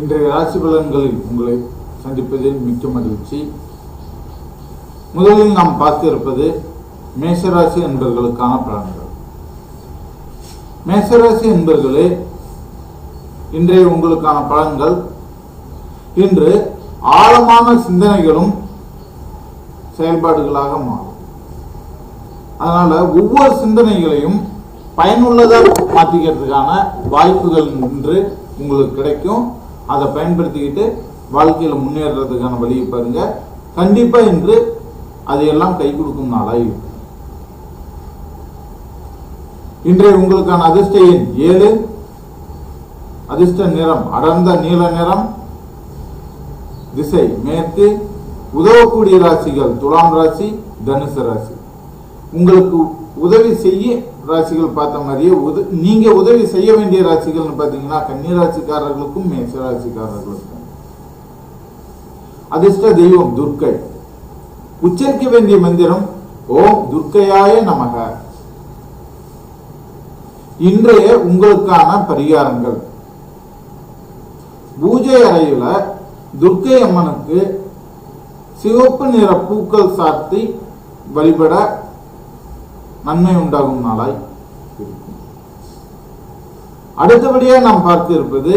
இன்றைய ராசி பலன்களில் உங்களை சந்திப்பதில் மிக்க மகிழ்ச்சி. முதலில் நாம் பார்க்க இருப்பது மேஷராசி என்பவர்களுக்கான பலன்கள். மேஷராசி என்பவர்களே, இன்றைய உங்களுக்கான பலன்கள் இன்று ஆழமான சிந்தனைகளும் செயல்பாடுகளாக மாறும். அதனால ஒவ்வொரு சிந்தனைகளையும் பயனுள்ளதாக மாற்றிக்கிறதுக்கான வாய்ப்புகள் இன்று உங்களுக்கு கிடைக்கும். அதை பயன்படுத்திக்கிட்டு வாழ்க்கையில முன்னேறதுக்கான வழியை பாருங்க. கண்டிப்பா இன்று அதையெல்லாம் கை கொடுக்கும் நாளாய் இருக்கும். இன்றைய உங்களுக்கான அதிர்ஷ்ட எண் 7, அதிர்ஷ்ட நிறம் அடர்ந்த நீல நிறம், திசை மேற்கு, உதவக்கூடிய ராசிகள் துலாம் ராசி, தனுசு ராசி. உங்களுக்கு உதவி செய்ய ராசிகள் பார்த்த மாதிரியே நீங்க உதவி செய்ய வேண்டிய ராசிகள் பாத்தீங்கன்னா கன்னி ராசிக்காரர்களுக்கும் மேஷ ராசிக்காரர்களுக்கும். அதிர்ஷ்ட தெய்வம் துர்க்கை. உச்சரிக்க வேண்டிய மந்திரம் ஓம் துர்க்கையாய நமக. இன்றைய உங்களுக்கான பரிகாரங்கள்: பூஜை அறையில துர்க்கை அம்மனுக்கு சிவப்பு நிற பூக்கள் சாத்தி வழிபட நன்மை உண்டாகும் நாளாய் இருக்கும். அடுத்தபடியா நாம் பார்க்க இருப்பது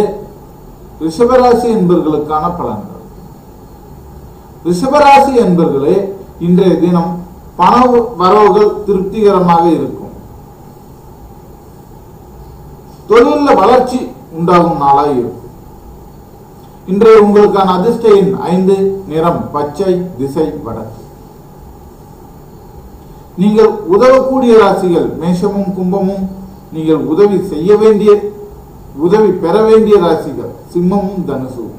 ரிஷபராசி என்பவர்களுக்கான பலன்கள். ரிஷபராசி என்பவர்களே, இன்றைய தினம் பண வரவுகள் திருப்திகரமாக இருக்கும். தொழில வளர்ச்சி உண்டாகும் நாளாய் இருக்கும். இன்றைய உங்களுக்கான அதிர்ஷ்ட எண் 5, நிறம் பச்சை, திசை வடக்கு. நீங்கள் உதவக்கூடிய ராசிகள் மேஷமும் கும்பமும். நீங்கள் உதவி பெற வேண்டிய ராசிகள் சிம்மமும் தனுசும்.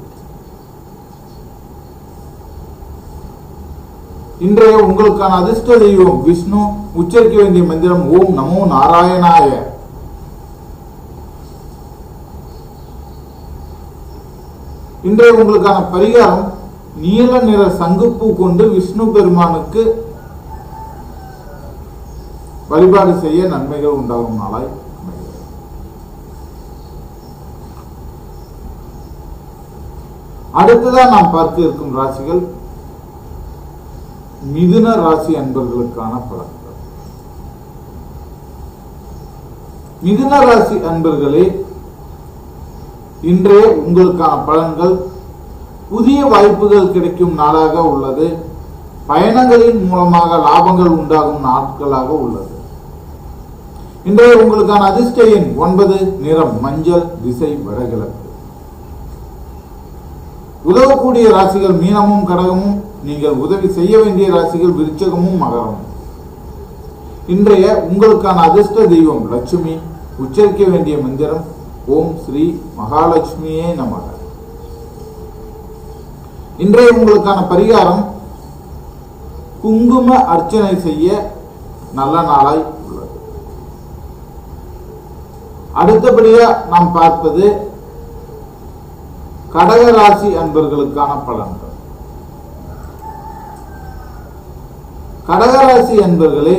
இன்றைய உங்களுக்கான அதிர்ஷ்ட தெய்வம் விஷ்ணு. உச்சரிக்க வேண்டிய மந்திரம் ஓம் நமோ நாராயணாய. இன்றைய உங்களுக்கான பரிகாரம் நீல நிற சங்குப்பூ கொண்டு விஷ்ணு பெருமானுக்கு வழிபாடு செய்ய நன்மைகள் உண்டாகும் நாளாய். அடுத்ததான் நாம் பார்க்க இருக்கும் ராசிகள் மிதுன ராசி அன்பர்களுக்கான பலன்கள். மிதுன ராசி அன்பர்களே, இன்றைய உங்களுக்கான பலன்கள் புதிய வாய்ப்புகள் கிடைக்கும் நாளாக உள்ளது. பயணங்களின் மூலமாக லாபங்கள் உண்டாகும் நாட்களாக உள்ளது. இன்றைய உங்களுக்கான அதிர்ஷ்ட எண் 9, நிறம் மஞ்சள், திசை வடகிழக்கு. உதவக்கூடிய ராசிகள் மீனமும் கடகமும். நீங்கள் உதவி செய்ய வேண்டிய ராசிகள் விருச்சகமும் மகரமும். இன்றைய உங்களுக்கான அதிர்ஷ்ட தெய்வம் லட்சுமி. உச்சரிக்க வேண்டிய மந்திரம் ஓம் ஸ்ரீ மகாலட்சுமியே நமக. இன்றைய உங்களுக்கான பரிகாரம் குங்கும அர்ச்சனை செய்ய நல்ல நாளாய் உள்ளது. அடுத்தபடியா நாம் பார்ப்பது கடகராசி அன்பர்களுக்கான பலன்கள். கடகராசி அன்பர்களே,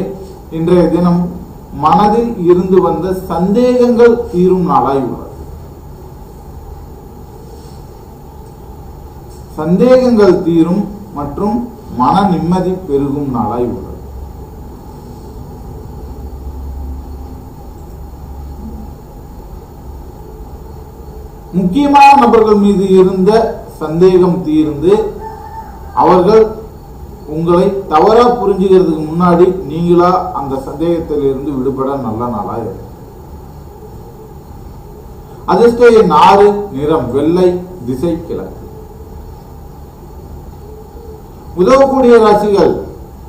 இன்றைய தினம் மனதில் இருந்து வந்த சந்தேகங்கள் தீரும் நாளாய் உள்ளது. சந்தேகங்கள் தீரும் மற்றும் மன நிம்மதி பெருகும் நாளாய் உள்ளது. முக்கியமான நபர்கள் மீது இருந்த சந்தேகம் தீர்ந்து அவர்கள் உங்களை தவறா புரிஞ்சுக்கிறதுக்கு முன்னாடி நீங்களா அந்த சந்தேகத்திலிருந்து விடுபட நல்ல நாளா இருக்கு. அதிர்ஷ்ட எண் 6, நிறம் வெள்ளை, திசை கிழக்கு. உதவக்கூடிய ராசிகள்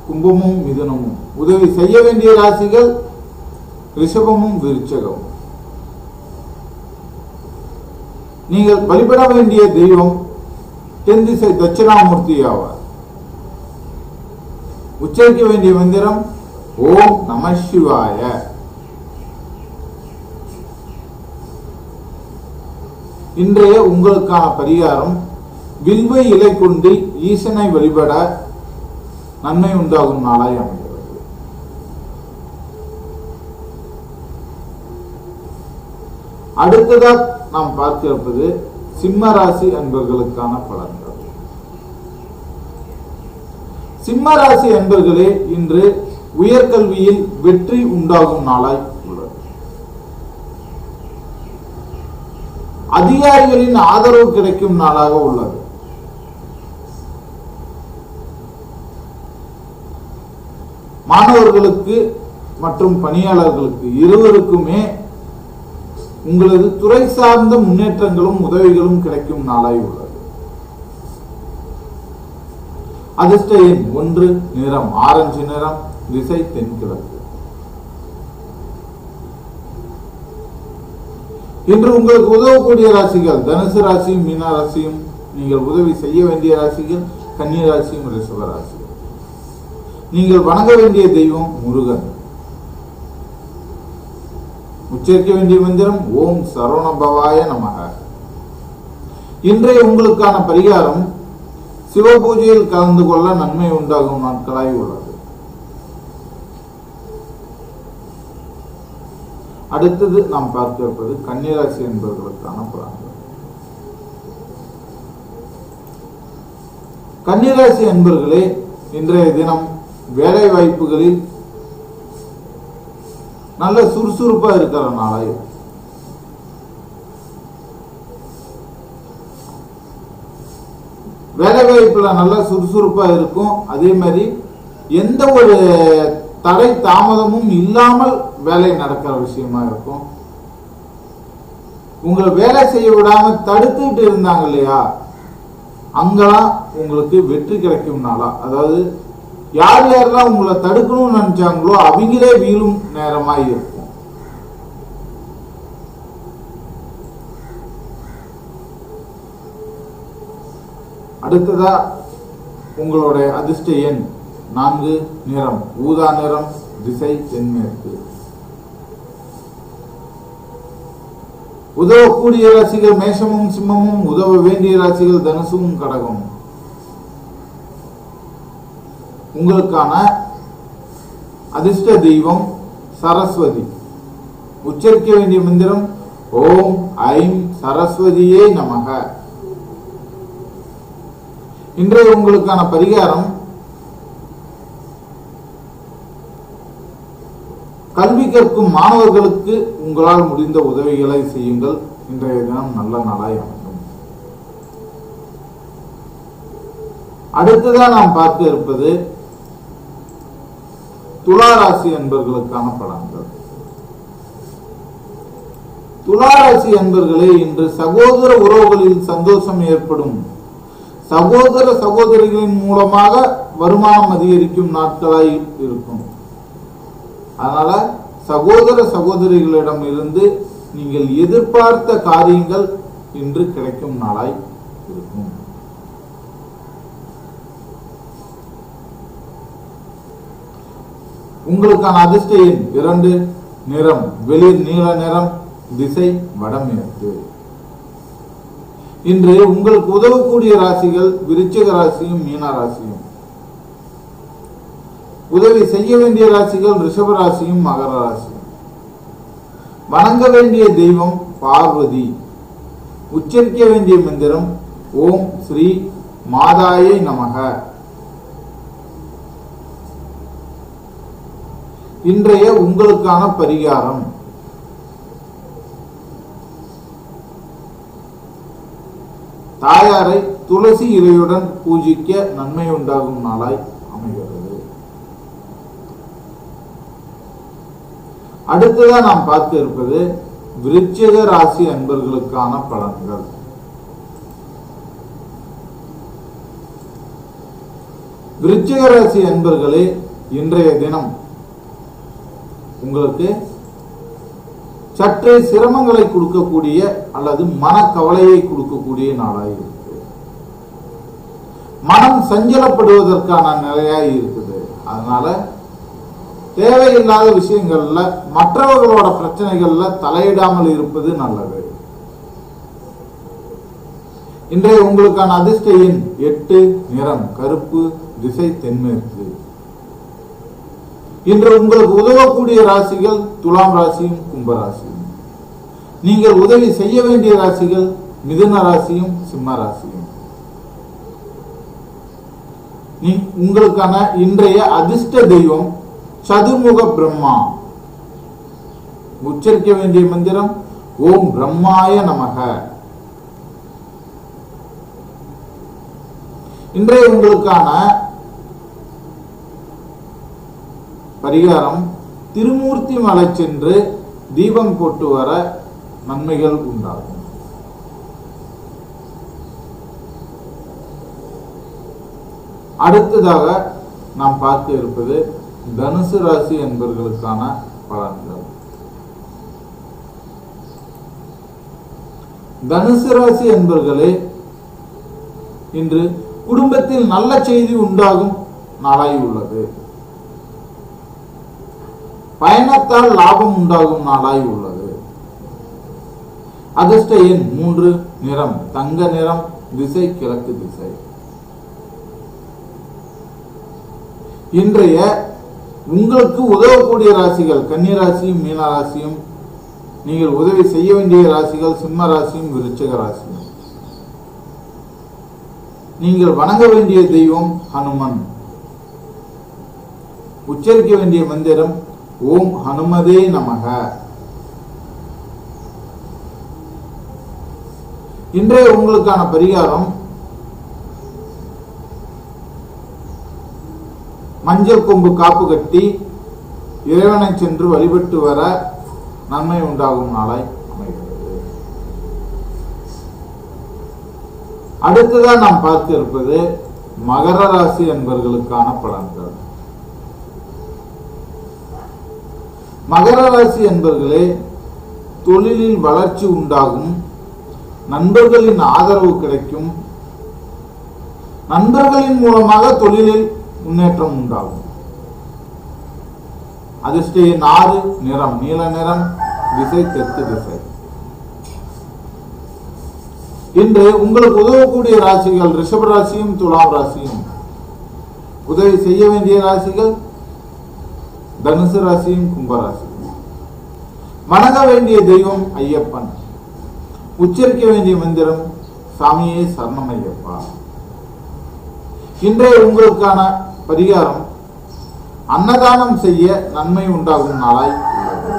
கும்பமும் மிதுனமும். உதவி செய்ய வேண்டிய ராசிகள் ரிஷபமும் விருச்சகமும். நீங்கள் வழிபட வேண்டிய தெய்வம் தென் திசை தட்சிணாமூர்த்தி ஆவார். உச்சரிக்க வேண்டிய மந்திரம் ஓம் நம சிவாய. இன்றைய உங்களுக்கான பரிகாரம் வில்வ இலை கொண்டு ஈசனை வழிபட நன்மை உண்டாகும் நாளாய் அமைகிறது. அடுத்ததா நாம் பார்க்க இருப்பது சிம்ம ராசி அன்பர்களுக்கான பலன்கள். சிம்ம ராசி அன்பர்களே, இன்று உயர்கல்வியில் வெற்றி உண்டாகும் நாளாய் உள்ளது. அதிகாரிகளின் ஆதரவு கிடைக்கும் நாளாக உள்ளது. மாணவர்களுக்கு மற்றும் பணியாளர்களுக்கு இருவருக்குமே உங்களது துறை சார்ந்த முன்னேற்றங்களும் உதவிகளும் கிடைக்கும் நாளாய் உள்ளது. அதிர்ஷ்ட எண் 1, நிறம் ஆரஞ்சு நிறம், திசை தென்கிழக்கு. இன்று உங்களுக்கு உதவக்கூடிய ராசிகள் தனுசு ராசியும் மீன ராசியும். நீங்கள் உதவி செய்ய வேண்டிய ராசிகள் கன்னி ராசியும் ரிஷப ராசியும். நீங்கள் வணங்க வேண்டிய தெய்வம் முருகன். உச்சரிக்க வேண்டிய மந்திரம் ஓம் சரவண பவாய நமக. இன்றைய உங்களுக்கான பரிகாரம் சிவ பூஜையில் கலந்து கொள்ள நன்மை உண்டாகும் நாட்களாய் உள்ளது. அடுத்தது நாம் பார்க்க இருப்பது கன்னிராசி என்பவர்களுக்கான பலன்கள். கன்னிராசி என்பவர்களே, இன்றைய தினம் வேலை வாய்ப்புகளில் நல்ல சுறுசுறுப்பா இருக்கிற நாளாய். வேலை வாய்ப்புல நல்ல சுறுசுறுப்பா இருக்கும். அதே மாதிரி எந்த ஒரு தடை தாமதமும் இல்லாமல் வேலை நடக்கிற விஷயமா இருக்கும். உங்களை வேலை செய்ய விடாம தடுத்துட்டு இருந்தாங்க இல்லையா, அங்கெல்லாம் உங்களுக்கு வெற்றி கிடைக்கும் நாளா. அதாவது யார் யாரெல்லாம் உங்களை தடுக்கணும்னு நினைச்சாங்களோ அவங்களே வீழும் நேரமாய் இருக்கும். அடுத்ததா உங்களுடைய அதிர்ஷ்ட எண் 4, நிறம் ஊதா நிறம், திசை தென்மேற்கு. உதவக்கூடிய ராசிகள் மேஷமும் சிம்மமும், உதவ வேண்டிய ராசிகள் தனுசும் கடகமும். உங்களுக்கான அதிர்ஷ்ட தெய்வம் சரஸ்வதி. உச்சரிக்க வேண்டிய மந்திரம் ஓம் ஐம் சரஸ்வதியே நமக. இன்றைய உங்களுக்கான பரிகாரம் கல்வி கற்கும் மாணவர்களுக்கு உங்களால் முடிந்த உதவிகளை செய்யுங்கள். இன்றைய தினம் நல்ல நாளாய் அமையும். அடுத்ததான் நாம் பார்க்க இருப்பது துளாராசி என்பவர்களுக்கான பலன்கள். துளாராசி என்பவர்களே, இன்று சகோதர உறவுகளில் சந்தோஷம் ஏற்படும். சகோதர சகோதரிகளின் மூலமாக வருமானம் அதிகரிக்கும் நாட்களாய் இருக்கும். அதனால சகோதர சகோதரிகளிடம் இருந்து நீங்கள் எதிர்பார்த்த காரியங்கள் இன்று கிடைக்கும் நாளாய் இருக்கும். உங்களுக்கான அதிர்ஷ்ட எண் 2, நிறம் வெளிர் நீல நிறம், திசை வடமேற்கு. இன்று உங்களுக்கு உதவக்கூடிய ராசிகள் விருச்சிக ராசியும் மீன ராசியும். உதவி செய்ய வேண்டிய ராசிகள் ரிஷப ராசியும் மகர ராசியும். வணங்க வேண்டிய தெய்வம் பார்வதி. உச்சரிக்க வேண்டிய மந்திரம் ஓம் ஸ்ரீ மாதாயை நமக. இன்றைய உங்களுக்கான பரிகாரம் தாயாரை துளசி இலையுடன் பூஜிக்க நன்மை உண்டாகும் நாளாய் அமைகிறது. அடுத்ததான் நாம் பார்க்க இருப்பது விருச்சிக ராசி அன்பர்களுக்கான பலன்கள். விருச்சிக ராசி அன்பர்களே, இன்றைய தினம் உங்களுக்கு சற்றே சிரமங்களை கொடுக்கக்கூடிய அல்லது மனக்கவலையை கொடுக்கக்கூடிய நாளாய் இருக்கு. மனம் சஞ்சலப்படுவதற்கான நிலையாய் இருக்குது. அதனால தேவையில்லாத விஷயங்கள்ல மற்றவர்களோட பிரச்சனைகள்ல தலையிடாமல் இருப்பது நல்லது. இன்றைய உங்களுக்கான அதிர்ஷ்ட எண் 8, நிறம் கருப்பு, திசை தென்மேற்கு. இன்று உங்களுக்கு உதவக்கூடிய ராசிகள் துலாம் ராசியும் கும்பராசியும். நீங்கள் உதவி செய்ய வேண்டிய ராசிகள் மிதுன ராசியும் சிம்ம ராசியும். உங்களுக்கான இன்றைய அதிர்ஷ்ட தெய்வம் சதுர்முக பிரம்மா. உச்சரிக்க வேண்டிய மந்திரம் ஓம் பிரம்மாய நமக. இன்றைய உங்களுக்கான பரிகாரம் திருமூர்த்தி மலை சென்று தீபம் போட்டு வர நன்மைகள் உண்டாகும். அடுத்ததாக நாம் பார்க்க இருப்பது தனுசு ராசி என்பவர்களுக்கான பலன்கள். தனுசு ராசி என்பவர்களே, இன்று குடும்பத்தில் நல்ல செய்தி உண்டாகும் நாளாய் உள்ளது. பயணத்தால் லாபம் உண்டாகும் நாளாய் உள்ளது. அதிர்ஷ்ட எண் 3, நிறம் தங்க நிறம், திசை கிழக்கு திசை. இன்றைய உங்களுக்கு உதவக்கூடிய ராசிகள் கன்னி ராசியும் மீன ராசியும். நீங்கள் உதவி செய்ய வேண்டிய ராசிகள் சிம்ம ராசியும் விருச்சிக ராசியும். நீங்கள் வணங்க வேண்டிய தெய்வம் ஹனுமன். உச்சரிக்க வேண்டிய மந்திரம் ஓம் ஹனுமதே நமக. இன்றைய உங்களுக்கான பரிகாரம் மஞ்சள் கொம்பு காப்பு கட்டி இறைவனை சென்று வழிபட்டு வர நன்மை உண்டாகும் நாளாய் அமைகிறது. அடுத்ததான் நாம் பார்க்க இருப்பது மகர ராசி என்பவர்களுக்கான பலன்கள். மகர ராசி என்பவர்களே, தொழிலில் வளர்ச்சி உண்டாகும், நண்பர்களின் ஆதரவு கிடைக்கும், நண்பர்களின் மூலமாக தொழிலில் முன்னேற்றம் உண்டாகும். அதிர்ஷ்ட எண் 6, நிறம் நீல நிறம், திசை தெற்கு திசை. இன்று உங்களுக்கு உதவக்கூடிய ராசிகள் ரிஷப ராசியும் துலாம் ராசியும். உதவி செய்ய வேண்டிய ராசிகள் தனுசு ராசியும் கும்பராசியும். வணங்க வேண்டிய தெய்வம் ஐயப்பன். உச்சரிக்க வேண்டிய மந்திரம் சாமியே சரணம் ஐயப்பா. இன்றைய உங்களுக்கான பரிகாரம் அன்னதானம் செய்ய நன்மை உண்டாகும் நாளாய் உள்ளது.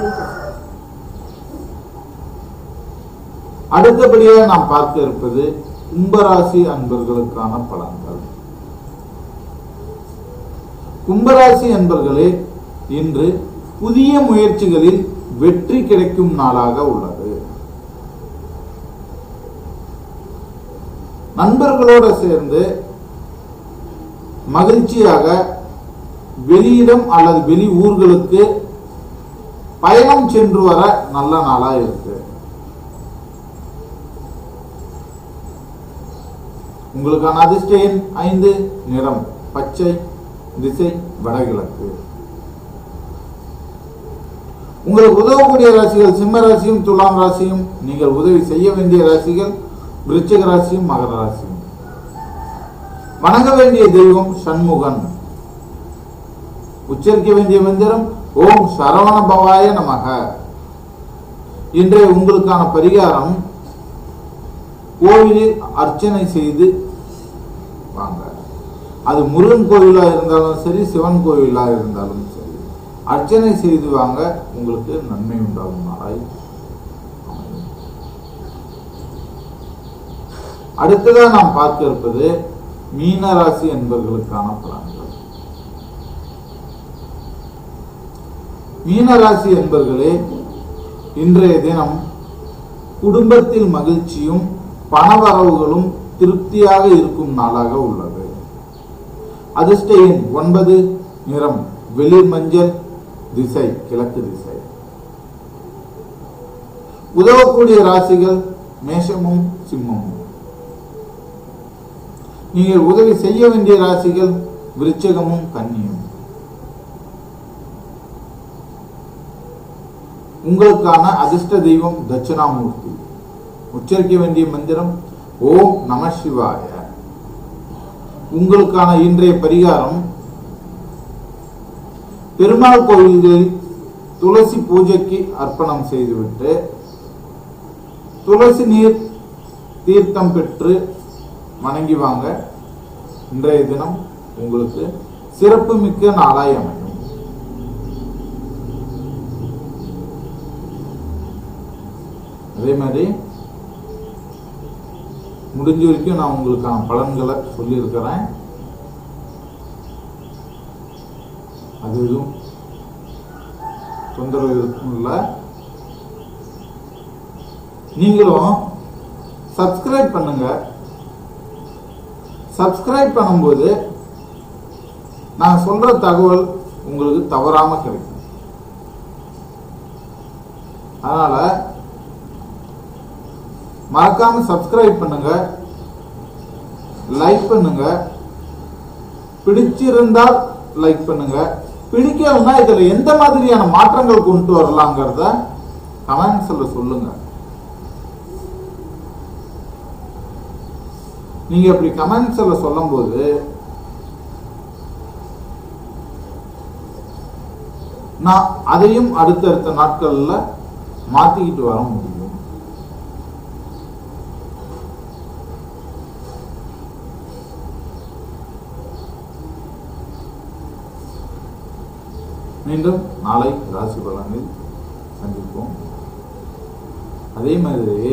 அடுத்தபடியாக நாம் பார்க்க இருப்பது கும்பராசி அன்பர்களுக்கான பலன்கள். கும்பராசி அன்பர்களே, இன்று புதிய முயற்சிகளில் வெற்றி கிடைக்கும் நாளாக உள்ளது. நண்பர்களோடு சேர்ந்து மகிழ்ச்சியாக வெளியிடம் அல்லது வெளி ஊர்களுக்கு பயணம் சென்று வர நல்ல நாளா இருக்கு. உங்களுக்கான அதிர்ஷ்ட எண் 5, நிறம் பச்சை, திசை வடகிழக்கு. உங்களுக்கு உதவக்கூடிய ராசிகள் சிம்ம ராசியும் துலாம் ராசியும். நீங்கள் உதவி செய்ய வேண்டிய ராசிகள் விருச்சிக ராசியும் மகர ராசியும். வணங்க வேண்டிய தெய்வம் சண்முகன். உச்சரிக்க வேண்டிய மந்திரம் ஓம் சரவண பவாய நமக. இன்றைய உங்களுக்கான பரிகாரம் கோவிலில் அர்ச்சனை செய்து வாங்க. அது முருகன் கோவிலா இருந்தாலும் சரி, சிவன் கோவிலா இருந்தாலும் சரி, அர்ச்சனை செய்து வாங்க. உங்களுக்கு நன்மை உண்டாகும் நாளாய். அடுத்ததாக நாம் பார்க்க இருப்பது மீனராசி என்பவர்களுக்கான பலன்கள். மீனராசி என்பவர்களே, இன்றைய தினம் குடும்பத்தில் மகிழ்ச்சியும் பணவரவுகளும் திருப்தியாக இருக்கும் நாளாக உள்ளது. அதிர்ஷ்ட எண் 9, நிறம் வெளிர் மஞ்சள், திசை கிழக்கு திசை. உதவக்கூடிய ராசிகள் மேஷமும் சிம்மமும். நீங்கள் உதவி செய்ய வேண்டிய ராசிகள் விருச்சிகமும் கன்னியும். உங்களுக்கான அதிர்ஷ்ட தெய்வம் தட்சிணாமூர்த்தி. உச்சரிக்க வேண்டிய மந்திரம் ஓம் நம சிவாய. உங்களுக்கான இன்றைய பரிகாரம் பெருமாள் கோயில்களில் துளசி பூஜைக்கு அர்ப்பணம் செய்துவிட்டு துளசி நீர் தீர்த்தம் பெற்று வணங்கி வாங்க. இன்றைய தினம் உங்களுக்கு சிறப்பு மிக்க நாளாய் அமையும். அதே மாதிரி முடிஞ்ச வரைக்கும் நான் உங்களுக்கான பலன்களை சொல்லியிருக்கிறேன். அது எதுவும் தொந்தரவு இருக்கும் இல்லை. நீங்களும் சப்ஸ்கிரைப் பண்ணுங்க. சப்ஸ்கிரைப் பண்ணும்போது நான் சொல்ற தகவல் உங்களுக்கு தவறாம கிடைக்கும். அதனால மறக்காம சப்ஸ்கிரைப் பண்ணுங்க, லைக் பண்ணுங்க. பிடிச்சிருந்தால் லைக் பண்ணுங்க, பிடிக்கலன்னா இதுல எந்த மாதிரியான மாற்றங்கள் கொண்டு வரலாங்கிறத கமெண்ட்ஸ்ல சொல்லுங்க. நீங்க அப்படி கமெண்ட்ஸ்ல சொல்லும் போது நான் அதையும் அடுத்தடுத்த நாட்கள்ல மாத்திக்கிட்டு வர முடியும். மீண்டும் நாளை ராசி பலனில் சந்திப்போம். அதே மாதிரி